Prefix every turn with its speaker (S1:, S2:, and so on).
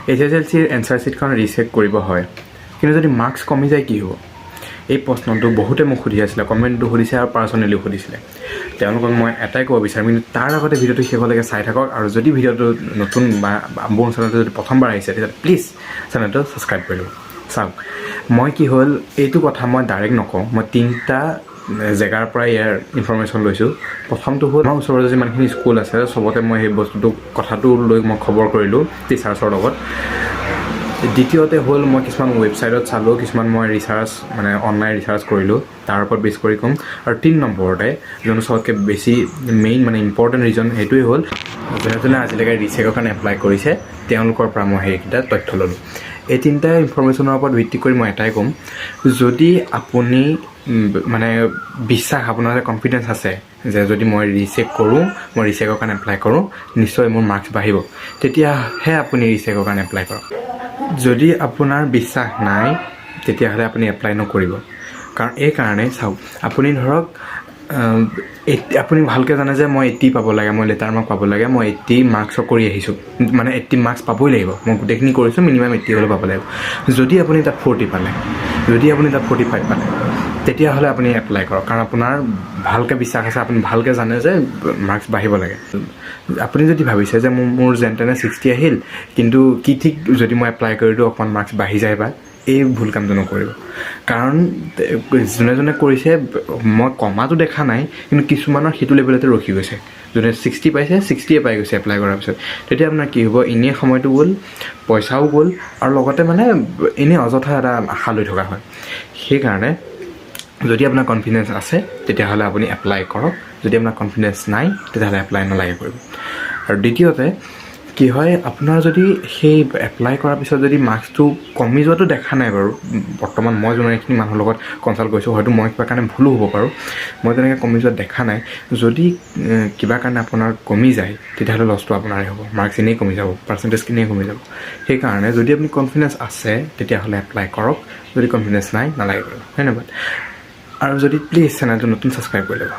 S1: HSLCৰ answer ছিটখন recheck কৰিব হয়, কিন্তু যদি মাৰ্কছ কমি যায় কি হ'ব? এই প্ৰশ্নটো বহুতে মোক সুধি আছিলে, কমেণ্টটো সুধিছে আৰু পাৰ্চনেলিও সুধিছিলে। তেওঁলোকক মই এটাই ক'ব বিচাৰিম, কিন্তু তাৰ আগতে ভিডিঅ'টো শেষলৈকে চাই থাকক। আৰু যদি ভিডিঅ'টো নতুন বা মোৰ চেনেলটো যদি প্ৰথমবাৰ আহিছে তেতিয়া প্লিজ চেনেলটো ছাবস্ক্ৰাইব কৰি ল'ব। চাওক, মই কি হ'ল এইটো কথা মই ডাইৰেক্ট নকওঁ, মই 3টা জেগাৰ পৰা ইয়াৰ ইনফৰমেশ্যন লৈছোঁ। প্ৰথমটো হ'ল আমাৰ ওচৰতে যিমানখিনি স্কুল আছে চবতে মই সেই কথাটো লৈ মই খবৰ কৰিলোঁ টিচাৰ্ছৰ লগত। দ্বিতীয়তে হ'ল মই কিছুমান ৱেবছাইটত চালোঁ, কিছুমান মই ৰিচাৰ্চ মানে অনলাইন ৰিচাৰ্চ কৰিলোঁ, তাৰ ওপৰত বেছ কৰি ক'ম। আৰু 3 নম্বৰতে যোনটো চবতকৈ বেছি মেইন মানে ইম্পৰ্টেণ্ট ৰিজন সেইটোৱে হ'ল যোনে যোনে আজিলৈকে ৰিচেকৰ কাৰণে এপ্লাই কৰিছে তেওঁলোকৰ পৰা মই সেইকেইটা তথ্য ল'লোঁ। এই 3টা ইনফৰমেশ্যনৰ ওপৰত ভিত্তি কৰি মই এটাই ক'ম, যদি আপুনি মানে বিশ্বাস আপোনাৰ কনফিডেঞ্চ আছে যে যদি মই ৰিচেক কৰোঁ, মই ৰিচেকৰ কাৰণে এপ্লাই কৰোঁ, নিশ্চয় মোৰ মাৰ্কছ বাঢ়িব, তেতিয়াহে আপুনি ৰিচেকৰ কাৰণে এপ্লাই কৰক। যদি আপোনাৰ বিশ্বাস নাই তেতিয়াহ'লে আপুনি এপ্লাই নকৰিব। কাৰণ এই কাৰণেই চাওক, আপুনি ধৰক আপুনি ভালকৈ জানে যে মই 80 পাব লাগে, মই লেটাৰ মাৰ্ক পাব লাগে, মই 80 মাৰ্কছৰ কৰি আহিছোঁ, মানে 80 মাৰ্কছ পাবই লাগিব, মই গোটেইখিনি কৰিছোঁ, মিনিমাম 80 হ'লেও পাব লাগিব। যদি আপুনি তাত 40 পালে, যদি আপুনি তাত 45 পালে, তেতিয়াহ'লে আপুনি এপ্লাই কৰক। কাৰণ আপোনাৰ ভালকৈ বিশ্বাস আছে, আপুনি ভালকৈ জানে যে মাৰ্কছ বাঢ়িব লাগে। আপুনি যদি ভাবিছে যে মোৰ যেন তেনে 60 আহিল, কিন্তু কি ঠিক যদি মই এপ্লাই কৰি দিওঁ অকণমান মাৰ্কছ বাঢ়ি যায় বা, এই ভুল কামটো নকৰিব। কাৰণ যোনে যোনে কৰিছে মই কমাটো দেখা নাই, কিন্তু কিছুমানৰ সেইটো লেভেলতে ৰখি গৈছে। যোনে 60 পাইছে 60 পাই গৈছে এপ্লাই কৰাৰ পিছত, তেতিয়া আপোনাৰ কি হ'ব, এনেই সময়টো গ'ল, পইচাও গ'ল, আৰু লগতে মানে এনেই অযথা এটা আশা লৈ থকা হয়। সেইকাৰণে যদি আপোনাৰ কনফিডেঞ্চ আছে তেতিয়াহ'লে আপুনি এপ্লাই কৰক, যদি আপোনাৰ কনফিডেঞ্চ নাই তেতিয়াহ'লে এপ্লাই নালাগে কৰিব। আৰু দ্বিতীয়তে কি হয়, আপোনাৰ যদি সেই এপ্লাই কৰাৰ পিছত যদি মাৰ্কছটো কমি যোৱাটো দেখা নাই বাৰু, বৰ্তমান মই যোনখিনি মানুহৰ লগত কনচাল্ট কৰিছোঁ, হয়তো মই কিবা কাৰণে ভুলো হ'ব পাৰোঁ, মই তেনেকৈ কমি যোৱা দেখা নাই। যদি কিবা কাৰণে আপোনাৰ কমি যায় তেতিয়াহ'লে লছটো আপোনাৰে হ'ব, মাৰ্কছ এনেই কমি যাব, পাৰ্চেণ্টেজখিনিয়ে কমি যাব। সেইকাৰণে যদি আপুনি কনফিডেঞ্চ আছে তেতিয়াহ'লে এপ্লাই কৰক, যদি কনফিডেঞ্চ নাই নালাগে কৰিব। ধন্যবাদ। আৰু যদি প্লিজ চেনেলটো নতুন ছাবস্ক্ৰাইব কৰি ল'ব।